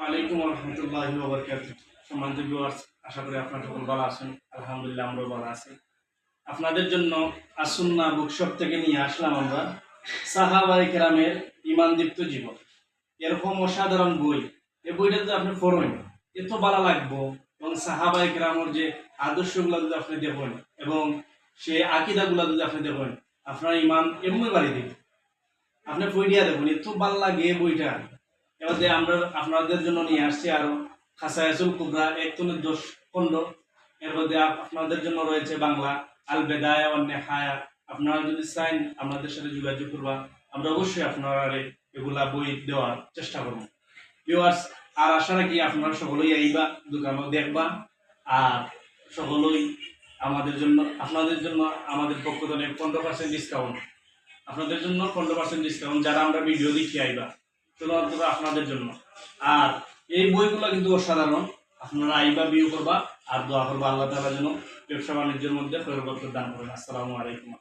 আলাইকুম রহমতুল্লাহি ওয়া বারাকাতুহু। সম্মানিত ভিউয়ার্স, আশা করি আপনারা সকল ভালো আছেন। আলহামদুলিল্লাহ আমরাও ভালো আছি। আপনাদের জন্য আসুন্নাহ বুকশপ থেকে নিয়ে আসলাম আমরা সাহাবায়ে কেরামের ঈমানদীপ্ত জীবন। এরকম অসাধারণ বই। এই বইটা যদি আপনি পড়েন এত ভালো লাগবো, এবং সাহাবায়ে কেরামের যে আদর্শগুলো যদি আপনি দেখেন এবং সেই আকীদাগুলো যদি আপনি দেখেন, আপনার ঈমান এমনি বাড়ি দিবে। আপনি পড়িয়া দেখুন, এত ভালো লাগে এই বইটা। এবার আমরা আপনাদের জন্য নিয়ে আসছি আরো খাসায়াসুল কুবরা ১-১০ খণ্ড। এর মধ্যে আপনাদের জন্য রয়েছে বাংলা আল বেদায়া ওয়ান নেহায়া। আপনারা যদি চান আমাদের সাথে যোগাযোগ করবা, আমরা অবশ্যই আপনারা এগুলা বই দেওয়ার চেষ্টা করব। ভিউয়ার্স, আর আশা রাখি আপনারা সকলেই আইবা, দোকানও দেখবা, আর সকলেই আমাদের জন্য আপনাদের জন্য আমাদের পক্ষ থেকে 15% ডিসকাউন্ট, আপনাদের জন্য 15% ডিসকাউন্ট যারা আমরা ভিডিও দেখি আইবা, শুধুমাত্র আপনাদের জন্য। আর এই বইগুলো কিন্তু অসাধারণ। আপনারা আইবা, ভিউ করবা আর দোয়া করবা আল্লাহ তাআলা যেন ব্যবসা বাণিজ্যের মধ্যে খৈর বরকত দান করেন। আসসালামু আলাইকুম।